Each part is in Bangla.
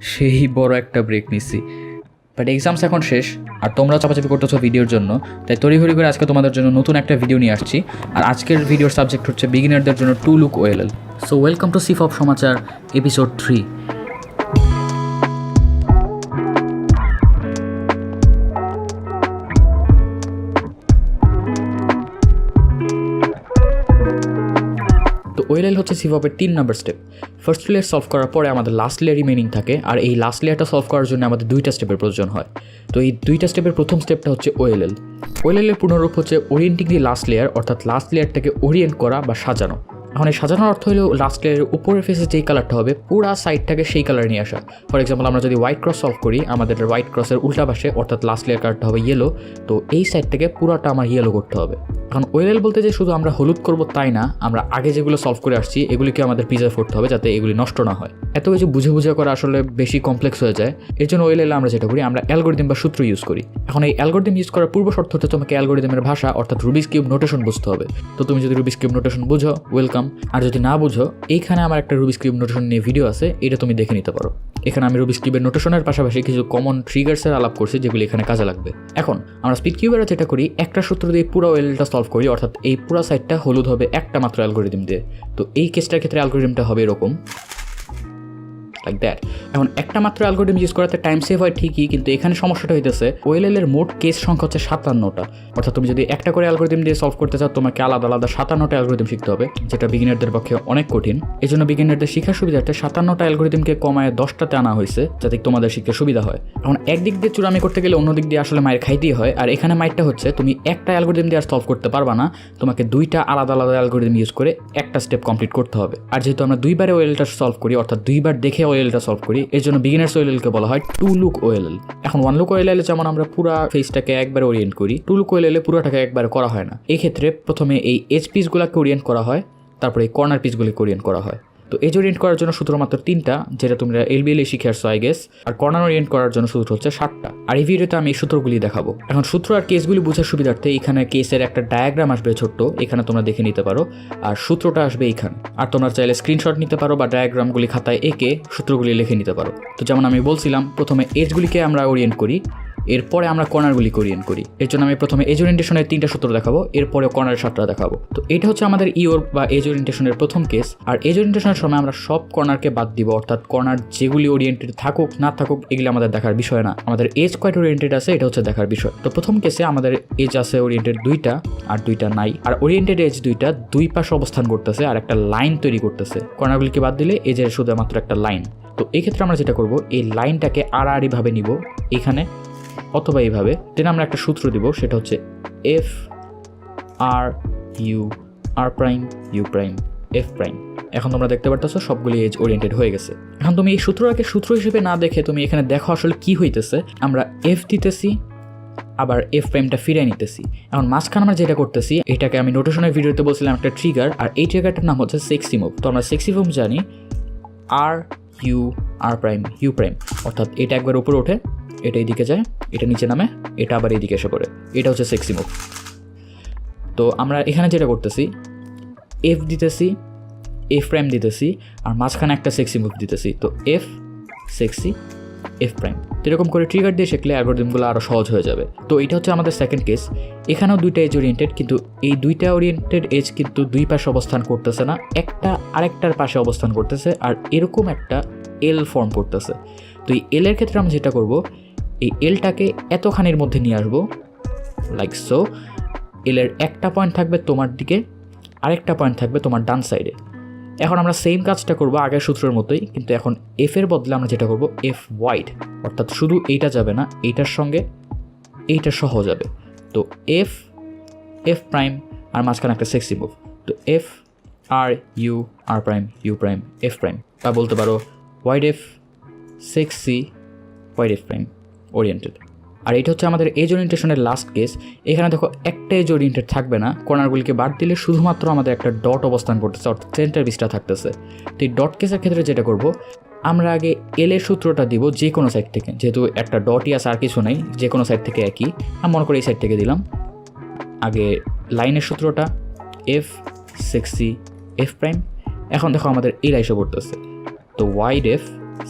সেই বড় একটা ব্রেক নিচ্ছি। বাট এক্সামস এখন শেষ আর তোমরা চাপাচাপি করতেছো ভিডিওর জন্য, তাই তড়িঘড়ি করে আজকে তোমাদের জন্য নতুন একটা ভিডিও নিয়ে আসছি। আর আজকের ভিডিওর সাবজেক্ট হচ্ছে বিগিনারদের জন্য to look OLL. So welcome to CFOP সমাচার এপিসোড 3। তো ওএলএল হচ্ছে সিফপের 3 নম্বর স্টেপ। ফার্স্ট লেয়ার সলভ করার পরে আমাদের লাস্ট লেয়ার রিমেনিং থাকে, আর এই লাস্ট লেয়ারটা সলভ করার জন্য আমাদের 2টা স্টেপের প্রয়োজন হয়। তো এই 2টা স্টেপের প্রথম স্টেপটা হচ্ছে ওএলএল। ওএলএল-এর পূর্ণরূপ হচ্ছে ওরিয়েন্টিং দি লাস্ট লেয়ার, অর্থাৎ লাস্ট লেয়ারটাকে ওরিয়েন্ট করা বা সাজানো। এখন এই সাজানোর অর্থ হলো লাস্ট লেয়ারের উপরের ফেসে যেই কালারটা হবে পুরা সাইডটাকে সেই কালার নিয়ে আসা। ফর এক্সাম্পল, আমরা যদি হোয়াইট ক্রস সলভ করি, আমাদের হোয়াইট ক্রসের উল্টা পাশে অর্থাৎ লাস্ট লেয়ার কালারটা হবে ইয়েলো, তো এই সাইডটাকে পুরাটা আমার ইয়েলো করতে হবে। এখন ওএলএল বলতে যে শুধু আমরা হলুদ করব তাই না, আমরা আগে যেগুলো সলভ করে আসছি এগুলিকে আমাদের প্রিজার্ভ করতে হবে যাতে এগুলি নষ্ট না হয়। এত কিছু বুঝে বুঝে করা আসলে বেশি কমপ্লেক্স হয়ে যায়। এর জন্য ওএলএল আমরা যেটা করি, আমরা অ্যালগরিদম বা সূত্র ইউজ করি। এখন এই অ্যালগরিদম ইউজ করার পূর্ব শর্ত হচ্ছে তোমাকে অ্যালগরিদমের ভাষা অর্থাৎ রুবিক্স কিউব নোটেশন বুঝতে হবে। তো তুমি যদি রুবিক্স কিউব নোটেশন বুঝো ওয়েলকাম, আর যদি না বুঝো এইখানে আমার একটা রুবিক্স কিউব নোটেশন নিয়ে ভিডিও আছে, এটা তুমি দেখে নিতে পারো। এখানে আমি রুবিক্স কিউবের নোটেশনের পাশাপাশি কিছু কমন ট্রিগার্সের আলাপ করছি যেগুলি এখানে কাজে লাগবে। এখন আমরা স্পিড কিউবেরা যেটা করি, একটা সূত্র দিয়ে পুরো ওএলএলটা সলভ করি, অর্থাৎ এই পুরো সাইডটা হলুদ হবে একটা মাত্র অ্যালগরিদম দিয়ে। তো এই কেসটার ক্ষেত্রে অ্যালগরিদমটা হবে এরকম, লাইক দ্যাট। এখন একটা মাত্র অ্যালগরিদম ইউজ করাতে টাইম সেভ হয় ঠিকই, কিন্তু এখানে সমস্যাটা হইতেছে ওএলএল এর মোট কেস সংখ্যা হচ্ছে 57টা। অর্থাৎ তুমি যদি একটা করে অ্যালগরিদম দিয়ে সলভ করতে চাও, তোমাকে আলাদা আলাদা 57টা অ্যালগরিদম শিখতে হবে, যেটা বিগিনারদের পক্ষে অনেক কঠিন। এই জন্য বিগিনারদের শিক্ষার সুবিধার্থে 57টা অ্যালগরিদমকে কমায় 10টাতে আনা হয়েছে যাতে তোমাদের শিখতে সুবিধা হয়। এখন একদিক দিয়ে চূড়ামি করতে গেলে অন্য দিক দিয়ে আসলে মায়ের খাইতেই হয়, আর এখানে মাইরটা হচ্ছে তুমি একটা অ্যালগরিদম দিয়ে আর সলভ করতে পারবা না, তোমাকে 2টা আলাদা আলাদা অ্যালগরিদম ইউজ করে একটা স্টেপ কমপ্লিট করতে হবে। আর যেহেতু আমরা 2বারে ওএলএলটা সলভ করি, অর্থাৎ 2বার দেখে ওএলএলটা সলভ করি, এর জন্য বিগিনার্স ওএলএলকে বলা হয় টু লুক ওএলএল। এখন ওয়ান লুক ওএলএল যেমন আমরা পুরা ফেসটাকে একবার ওরিয়েন্ট করি, টু লুক ওএলএল পুরোটাকে একবার করা হয় না। এই ক্ষেত্রে প্রথমে এই এজ পিসগুলোকে ওরিয়েন্ট করা হয়, তারপরে এই কর্নার পিসগুলিকে ওরিয়েন্ট করা হয়। তো এজ ওরিয়েন্ট করার জন্য সূত্র মাত্র 3টা, যেটা তোমরা এলবিএল শিখে আসছো আই গেস। আর কর্নার ওরিয়েন্ট করার জন্য সূত্র হচ্ছে 7টা। আর এই ভিডিওতে আমি এই সূত্রগুলি দেখাবো। এখন সূত্র আর কেসগুলি বোঝার সুবিধার্থে এখানে কেসের একটা ডায়াগ্রাম আসবে ছোট্ট, এখানে তোমরা দেখে নিতে পারো, আর সূত্রটা আসবে এইখানে। আর তোমরা চাইলে স্ক্রিনশট নিতে পারো বা ডায়াগ্রামগুলি খাতায় এঁকে সূত্রগুলি লিখে নিতে পারো। তো যেমন আমি বলছিলাম, প্রথমে এজগুলিকে আমরা ওরিয়েন্ট করি, এরপরে আমরা কর্নারগুলিকে ওরিয়েন্ট করি। এর জন্য আমি প্রথমে এজ ওরিয়েন্টেশনের 3টা সূত্র দেখাবো, এরপরে কর্নারের 7টা দেখাবো। তো এটা হচ্ছে আমাদের ইওর বা এজ ওরিয়েন্টেশনের প্রথম কেস। আর এজ ওরিয়েন্টেশনের সময় আমরা সব কর্নারকে বাদ দিব, অর্থাৎ কর্নার যেগুলি ওরিয়েন্টেড থাকুক না থাকুক এগুলি আমাদের দেখার বিষয় না, আমাদের এজ কয়টা ওরিয়েন্টেড আছে এটা হচ্ছে দেখার বিষয়। তো প্রথম কেসে আমাদের এজ আছে ওরিয়েন্টেড 2টা আর 2টা নাই, আর ওরিয়েন্টেড এজ 2টা দুই পাশে অবস্থান করতেছে আর একটা লাইন তৈরি করতেছে। কর্নারগুলিকে বাদ দিলে এজের শুধুমাত্র একটা লাইন। তো এই ক্ষেত্রে আমরা যেটা করব, এই লাইনটাকে আড়াআড়ি ভাবে নিব এখানে অথবা এইভাবে, দেন আমরা একটা সূত্র দিব, সেটা হচ্ছে F R U R prime U prime F prime. এখন তোমরা দেখতে পারতেছো সবগুলি এজ ওরিয়েন্টেড হয়ে গেছে। এখন তুমি এই সূত্রটাকে সূত্র হিসেবে না দেখে তুমি এখানে দেখো আসলে কি হইতেছে। আমরা এফ দিতেছি, আবার এফ প্রাইমটা ফিরিয়ে নিতেছি। এখন মাঝখানে আমরা যেটা করতেছি, এটাকে আমি নোটেশনের ভিডিওতে বলছিলাম একটা ট্রিগার, আর এই ট্রিগারটার নাম হচ্ছে সেক্সি মুভ। তো আমরা সেক্সি মুভ জানি R U R prime U prime, অর্থাৎ এটা একবার উপরে ওঠে, এটা এইদিকে যায়, এটা নিচে নামে, এটা আবার এইদিকে এসে পড়ে, এটা হচ্ছে সেক্সি মুভ। তো আমরা এখানে যেটা করতেছি, এফ দিতেছি, এফ প্রাইম দিতেছি, আর মাঝখানে একটা সেক্সি মুভ দিতেছি। তো এফ সেক্সি এফ প্রাইম। তো এরকম করে ট্রিগার দিয়ে শিখলে অ্যালগরিদমগুলো আরও সহজ হয়ে যাবে। তো এটা হচ্ছে আমাদের সেকেন্ড কেস। এখানেও 2টা এজ ওরিয়েন্টেড, কিন্তু এই 2টা ওরিয়েন্টেড এজ কিন্তু দুই পাশে অবস্থান করতেছে না, একটা আরেকটার পাশে অবস্থান করতেছে, আর এরকম একটা এল ফর্ম করতেছে। তো এই এল এর ক্ষেত্রে আমরা যেটা করব, এই এলটাকে এতখানির মধ্যে নিয়ে আসবো, লাইক সো। এলের একটা পয়েন্ট থাকবে তোমার দিকে, আরেকটা পয়েন্ট থাকবে তোমার ডান সাইডে। এখন আমরা সেম কাজটা করব আগের সূত্রের মতোই, কিন্তু এখন এফ এর বদলে আমরা যেটা করব, এফ ওয়াইড, অর্থাৎ শুধু এইটা যাবে না, এইটার সঙ্গে এইটা সহ যাবে। তো এফ এফ প্রাইম আর মাঝখানে একটা সেক্সি মুভ। তো F R U R prime U prime F prime, বা বলতে পারো wide F sexy wide F prime oriented. আর এটা হচ্ছে আমাদের এজ ওরিয়েন্টেশনের লাস্ট কেস। এখানে দেখো একটা এজ ওরিয়েন্টেড থাকবে না, কর্নারগুলিকে বাদ দিলে শুধুমাত্র আমাদের একটা ডট অবস্থান করতেছে, অর্থাৎ সেন্টার পিসটা থাকতেছে। তো এই ডট কেসের ক্ষেত্রে যেটা করব, আমরা আগে এল এর সূত্রটা দিব যে কোনো সাইড থেকে, যেহেতু একটা ডটই আছে আর কিছু নেই, যে কোনো সাইড থেকে একই, আমি মনে করি এই সাইড থেকে দিলাম। আগে লাইনের সূত্রটা এফ সেক্সি এফ প্রাইম। এখন দেখো আমাদের এই এসে পড়তেছে, তো wide F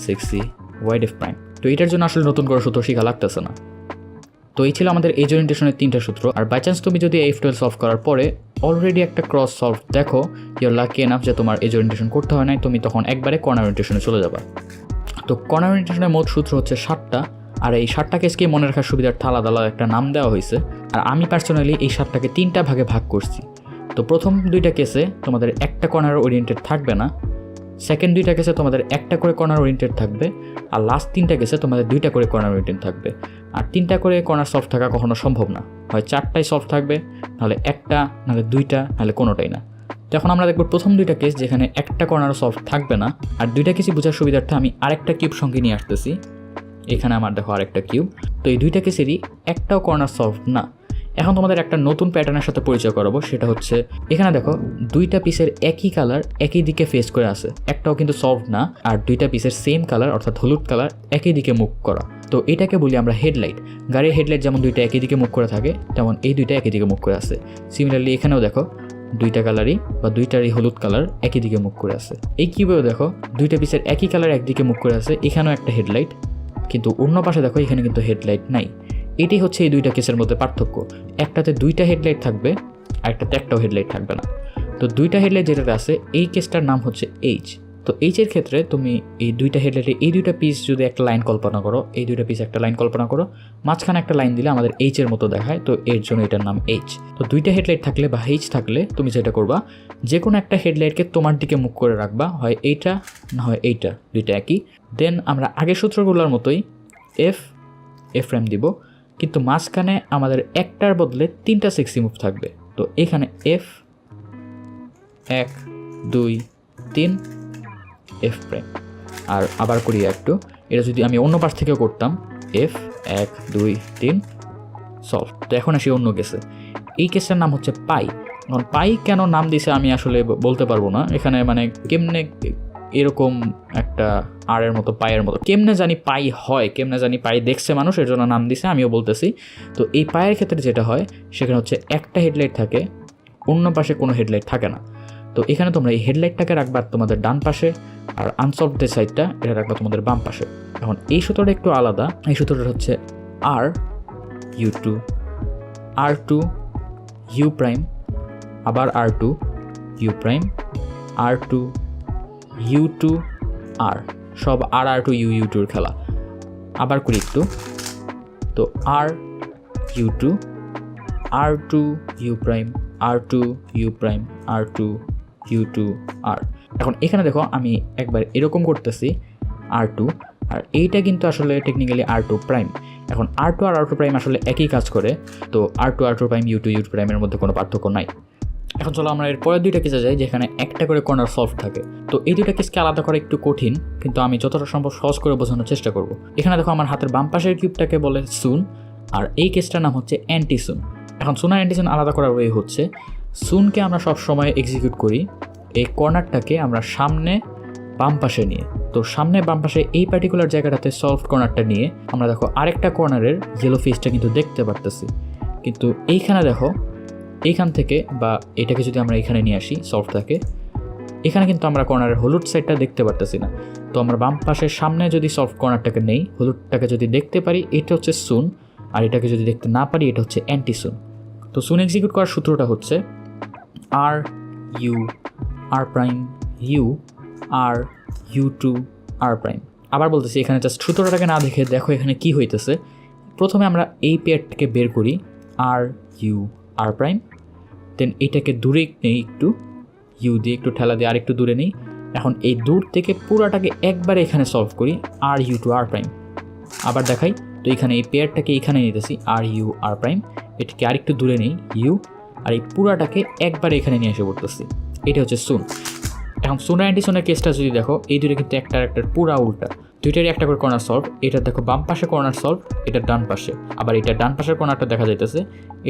sexy wide F prime. তো এটার জন্য আসলে নতুন করে সূত্র শেখা লাগতেছে না। তো এই ছিল আমাদের এজ ওরিয়েন্টেশনের 3টা সূত্র। আর বাই চান্স তুমি যদি F12 সলভ করার পরে অলরেডি একটা ক্রস সলভ দেখো, ইউর লাকি এনাফ যে তোমার এজ ওরিয়েন্টেশন করতে হয় নাই, তুমি তখন একবারে কর্নার ওরিয়েন্টেশনে চলে যাবা। তো কর্নার ওরিয়েন্টেশনের মোট সূত্র হচ্ছে 7টা। আর এই 7টা কেসকে মনে রাখার সুবিধার্থে আলাদা আলাদা একটা নাম দেওয়া হয়েছে। আর আমি পার্সোনালি এই 7টাকে 3টা ভাগে ভাগ করছি। তো প্রথম 2টা কেসে তোমাদের একটা কর্নার ওরিয়েন্টেড থাকবে না, সেকেন্ড 2টা কেসে তোমাদের একটা করে কর্নার ওরিয়েন্টেড থাকবে, আর লাস্ট 3টা কেসে তোমাদের 2টা করে কর্নার ওরিয়েন্টেড থাকবে। আর 3টা করে কর্নার সলভ থাকা কখনো সম্ভব না, হয় 4টাই সলভ থাকবে, নাহলে একটা, নাহলে 2টা, নাহলে কোনোটাই না। তো এখন আমরা দেখব প্রথম 2টা কেস যেখানে একটা কর্নার সলভ থাকবে না। আর 2টা কেসই বোঝার সুবিধার্থে আমি আরেকটা কিউব সঙ্গে নিয়ে আসতেছি। এখানে আমার দেখো আরেকটা কিউব। তো এই 2টা কেসেরই একটাও কর্নার সলভ না। এখন তোমাদের একটা নতুন প্যাটার্নের সাথে পরিচয় করাবো, সেটা হচ্ছে এখানে দেখো 2টা পিসের একই কালার একই দিকে ফেস করে আছে, একটাও কিন্তু সলভ না। আর 2টা পিসের সেম কালার অর্থাৎ হলুদ কালার একই দিকে মুখ করা, তো এটাকে বলি আমরা হেডলাইট। গাড়ির হেডলাইট যেমন 2টা একই দিকে মুখ করে থাকে, তেমন এই 2টা একই দিকে মুখ করে আছে। সিমিলারলি এখানেও দেখো 2টা কালারই বা 2টারই হলুদ কালার একই দিকে মুখ করে আছে। এই কিউবেও দেখো 2টা পিসের একই কালার একদিকে মুখ করে আছে, এখানেও একটা হেডলাইট, কিন্তু অন্য পাশে দেখো এখানে কিন্তু হেডলাইট নাই। এটাই হচ্ছে এই 2টা কেসের মধ্যে পার্থক্য। একটাতে 2টা হেডলাইট থাকবে, আর একটাতে একটাও হেডলাইট থাকবে না। তো 2টা হেডলাইট যেটাতে আছে এই কেসটার নাম হচ্ছে এইচ। তো এইচের ক্ষেত্রে তুমি এই 2টা হেডলাইটে এই 2টা পিস যদি একটা লাইন কল্পনা করো, এই 2টা পিস একটা লাইন কল্পনা করো, মাঝখানে একটা লাইন দিলে আমাদের এইচের মতো দেখায়, তো এর জন্য এটার নাম এইচ। তো 2টা হেডলাইট থাকলে বা এইচ থাকলে তুমি যেটা করবা, যে কোনো একটা হেডলাইটকে তোমার দিকে মুখ করে রাখবা, হয় এইটা না হয় এইটা, 2টা একই। দেন আমরা আগের সূত্রগুলোর মতোই এফ প্রাইম দিব, কিন্তু মাঝখানে আমাদের একটার বদলে 3টা সেক্সি মুভ থাকবে। তো এখানে এফ 1 2 3 এফ প্রাইম। আর আবার করি একটু, এটা যদি আমি অন্য পাশ থেকেও করতাম, এফ 1 2 3 সলভ। তো এখন আসি অন্য কেসে। এই কেসটার নাম হচ্ছে পাই। এখন পাই কেন নাম দিছে আমি আসলে বলতে পারবো না। এখানে মানে কেমনে এরকম একটা আর এর মতো পায়ের মতো কেমনে জানি পাই হয়, কেমনে জানি পাই দেখছে মানুষ, এর জন্য নাম দিছে, আমিও বলতেছি। তো এই পায়ের ক্ষেত্রে যেটা হয় সেখানে হচ্ছে একটা হেডলাইট থাকে, অন্য পাশে কোনো হেডলাইট থাকে না। তো এখানে তোমরা এই হেডলাইটটাকে রাখবা তোমাদের ডান পাশে, আর আনসলভ যে সাইডটা এটা রাখবা তোমাদের বাম পাশে। এখন এই সূত্রটা একটু আলাদা। এই সূত্রটা হচ্ছে আর U2 R2 U প্রাইম, আবার R2 U prime, R2 U2 R, সব R2 U2 খেলা। আবার করি একটু, তো R U2 R2 U prime R2 U prime R2 U2 R। এখন এখানে দেখো আমি একবার এরকম করতেছি R2, আর এইটা কিন্তু আসলে টেকনিক্যালি R2 প্রাইম। এখন R2 আর R2 প্রাইম আসলে একই কাজ করে, তো R2 প্রাইম U2 প্রাইমের মধ্যে কোনো পার্থক্য নাই। এখন চলো আমরা এর পরের 2টা কেসে যাই যেখানে একটা করে কর্নার সলভ থাকে। তো এই 2টা কেসকে আলাদা করা একটু কঠিন, কিন্তু আমি যতটা সম্ভব সহজ করে বোঝানোর চেষ্টা করব। এখানে দেখো আমার হাতের বাম পাশের কিউবটাকে বলে সুন, আর এই কেসটার নাম হচ্ছে অ্যান্টি সুন। এখন সুন আর অ্যান্টি সুন আলাদা করার ওয়ে হচ্ছে, সুনকে আমরা সব সময় এক্সিকিউট করি এই কর্নারটাকে আমরা সামনে বাম পাশে নিয়ে। তো সামনে বাম পাশে এই পার্টিকুলার জায়গাটাতে সলভ কর্নারটা নিয়ে আমরা দেখো আরেকটা কর্নারের ইয়েলো ফেসটা কিন্তু দেখতে পারতেছি। কিন্তু এইখানে দেখো এইখান থেকে বা এটাকে যদি আমরা এখানে নিয়ে আসি সলভটাকে, এখানে কিন্তু আমরা কর্নারের হলুদ সাইডটা দেখতে পারতেছি না। তো আমরা বাম পাশের সামনে যদি সলভ কর্নারটাকে নেই, হলুদটাকে যদি দেখতে পারি এটা হচ্ছে সুন, আর এটাকে যদি দেখতে না পারি এটা হচ্ছে অ্যান্টি সুন। তো সুন এক্সিকিউট করার সূত্রটা হচ্ছে R U R prime U R U2 R prime. আবার বলতেছি, এখানে জাস্ট সূত্রটাকে না দেখে দেখো এখানে কি হইতেছে। প্রথমে আমরা এই পেয়ারটাকে বের করি আর ইউ আর প্রাইম, দেন এটাকে দূরে নেই, একটু ইউ দিয়ে একটু ঠেলা দিয়ে আরেকটু দূরে নেই। এখন এই দূর থেকে পুরাটাকে একবারে এখানে সলভ করি আর U2 R প্রাইম। আবার দেখাই, তো এখানে এই পেয়ারটাকে এখানে নিতেছি আর ইউ আর প্রাইম, এটাকে আরেকটু দূরে নেই ইউ, আর এই পুরাটাকে একবারে এখানে নিয়ে এসে পড়তেছি। এটা হচ্ছে সুন। এখন সুন আর অ্যান্টিসনের কেসটা যদি দেখো, এই দুটো কিন্তু একটার পুরা উল্টা, দুইটারই একটা করে কর্নার সলভ। এটা দেখো বাম পাশে কর্নার সলভ, এটার ডান পাশে, আবার এটার ডান পাশের কর্নারটা দেখা যাইতেছে,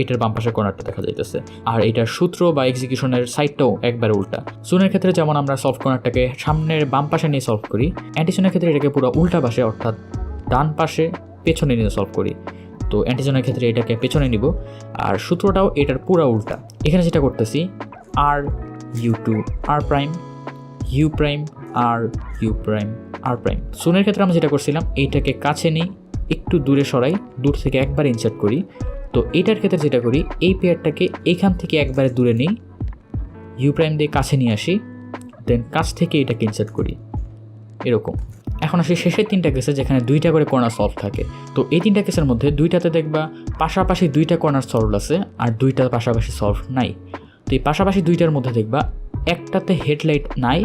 এটার বাম পাশের কর্নারটা দেখা যাইতেছে, আর এটার সূত্র বা এক্সিকিউশনের সাইডটাও একবারে উল্টা। সুনের ক্ষেত্রে যেমন আমরা সলভ কর্নারটাকে সামনের বাম পাশে নিয়ে সলভ করি, অ্যান্টিসনের ক্ষেত্রে এটাকে পুরো উল্টা পাশে অর্থাৎ ডান পাশে পেছনে নিয়ে সলভ করি। তো অ্যান্টিসনের ক্ষেত্রে এটাকে পেছনে নিব, আর সূত্রটাও এটার পুরা উল্টা। এখানে যেটা করতেছি R U2 R prime U prime R U prime R prime. সুনের ক্ষেত্রে আমরা যেটা করছিলাম, এইটাকে কাছে নিই, একটু দূরে সরাই, দূর থেকে একবার ইনসার্ট করি। তো এটার ক্ষেত্রে যেটা করি, এই পেয়ারটাকে এইখান থেকে একবারে দূরে নিই, ইউ প্রাইম দিয়ে কাছে নিয়ে আসি, দেন কাছ থেকে এটাকে ইনসার্ট করি এরকম। এখন আসি শেষের 3টা কেসে যেখানে 2টা করে কর্নার সলভ থাকে। তো এই 3টা কেসের মধ্যে 2টাতে দেখবা পাশাপাশি 2টা কর্নার সলভ আছে আর 2টা পাশাপাশি সলভ নাই। তো এই পাশাপাশি 2টার মধ্যে দেখবা একটাতে হেডলাইট নাই,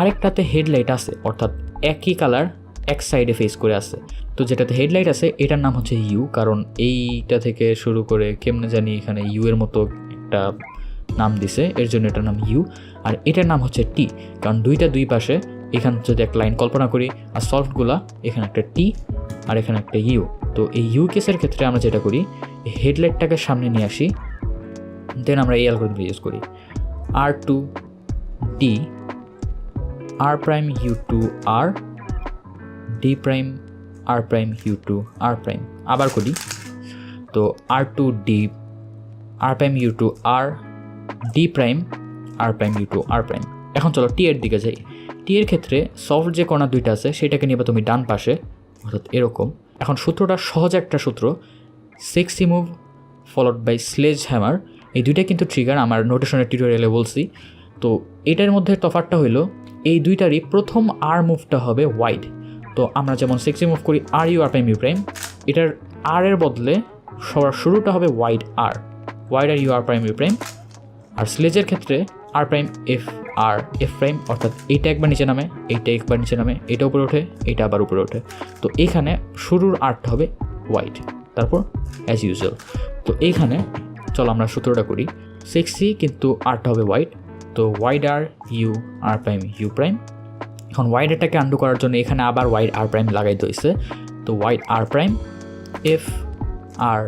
আরেকটাতে হেডলাইট আছে, অর্থাৎ একই কালার এক সাইডে ফেস করে আছে। তো যেটাতে হেডলাইট আছে এটার নাম হচ্ছে ইউ, কারণ এইটা থেকে শুরু করে কেমনে জানি এখানে ইউ এর মতো একটা নাম দিছে, এর জন্য এটার নাম ইউ। আর এটার নাম হচ্ছে টি, কারণ 2টা 2 পাশে, এখানে যদি এক লাইন কল্পনা করি আর সলভগুলা, এখানে একটা টি আর এখানে একটা ইউ। তো এই ইউ কেসের ক্ষেত্রে আমরা যেটা করি, হেডলাইটটাকে সামনে নিয়ে আসি, দেন আমরা এই অ্যালগরিদম ইউজ করি R2 D R prime U2 R D prime R prime U2 R prime. আবার করি, তো R2 D R prime U2 R D prime R prime U2 R prime. এখন চলো টি এর দিকে যাই। টি এর ক্ষেত্রে সলভ যে কর্নার 2টা আছে সেটাকে নিবে তুমি ডান পাশে, অর্থাৎ এরকম। এখন সূত্রটা সহজ একটা সূত্র, sexy move followed by sledge hammer. এই 2টা কিন্তু ট্রিগার, আমার নোটেশনের টিউটোরিয়ালে বলছি। তো এটার মধ্যে তফাৎটা হইলো এই 2টারই প্রথম আর মুভটা হবে ওয়াইড। তো আমরা যেমন সেক্সি মুভ করি R U R prime U prime, এটার আর এর বদলে সবার শুরুটা হবে wide R U R prime U prime. আর স্লেজের ক্ষেত্রে R prime F R F prime, অর্থাৎ এইটা একবার নিচে নামে, এইটা একবার নিচে নামে, এটা উপরে ওঠে, এটা আবার উপরে ওঠে। তো এইখানে শুরুর আরটা হবে ওয়াইড, তারপর অ্যাজ ইউজুয়াল। তো এইখানে চলো আমরা সূত্রটা করি, সেক্সি কিন্তু আরটা হবে ওয়াইড। তো wide R U R prime U prime. এখন ওয়াইড এটাকে আন্ডু করার জন্য এখানে আবার ওয়াইড আর প্রাইম লাগাইতে হয়েছে। তো ওয়াইড আর prime F R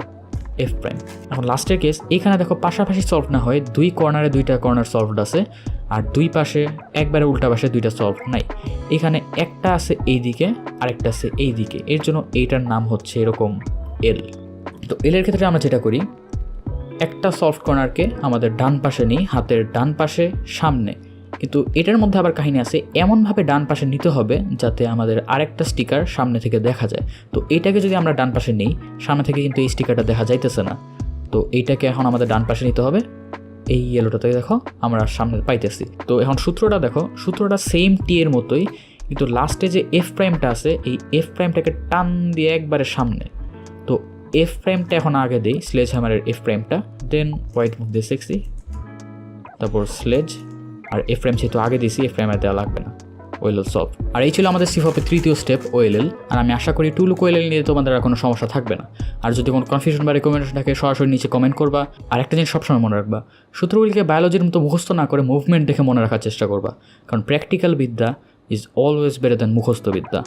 F prime. এখন লাস্টের কেস, এখানে দেখো পাশাপাশি সলভ না হয়, 2 কর্নারে 2টা কর্নার সলভড আছে আর 2 পাশে একবারে উল্টা পাশে 2টা সলভ নাই। এখানে একটা আছে এই দিকে আর একটা আছে এই দিকে, এর জন্য এইটার নাম হচ্ছে এরকম এল। তো এলের ক্ষেত্রে আমরা যেটা করি, একটা সলভ কর্নারকে আমাদের ডান পাশে নিই, হাতের ডান পাশে সামনে। কিন্তু এটার মধ্যে আবার কাহিনী আছে, এমনভাবে ডান পাশে নিতে হবে যাতে আমাদের আরেকটা স্টিকার সামনে থেকে দেখা যায়। তো এটাকে যদি আমরা ডান পাশে নিই, সামনে থেকে কিন্তু এই স্টিকারটা দেখা যাইতেছে না। তো এইটাকে এখন আমাদের ডান পাশে নিতে হবে, এই ইয়েলোটাতে দেখো আমরা সামনে পাইতেছি। তো এখন সূত্রটা দেখো, সূত্রটা সেম টি এর মতোই, কিন্তু লাস্টে যে এফ প্রাইমটা আছে, এই এফ প্রাইমটাকে টান দিয়ে একবারে সামনে। তো এফ প্রাইমটা এখন আগে দিই, স্লেজ হ্যামারের এফ প্রাইমটা, দেন হোয়াইট মুভ দিয়ে সেক্সি, তারপর স্লেজ আর এফ প্রাইম যেহেতু আগে দিয়েছি, এফ প্রাইম আর দেওয়া লাগবে না, ওএলএল সলভ। আর এই ছিল আমাদের সিফপের 3য় স্টেপ ওএলএল। আর আমি আশা করি টুলুক ওএলএল নিয়ে তোমাদের আর কোনো সমস্যা থাকবে না। আর যদি কোনো কনফিউশন বা রেকমেন্ডেশন থাকে সরাসরি নিচে কমেন্ট করবা। আর একটা জিনিস সবসময় মনে রাখবা, সূত্রগুলিকে বায়োলজির মতো মুখস্থ না করে মুভমেন্ট দেখে মনে রাখার চেষ্টা করবা, কারণ প্র্যাকটিক্যাল বিদ্যা ইজ অলওয়েজ বেটার দ্যান মুখস্থ বিদ্যা।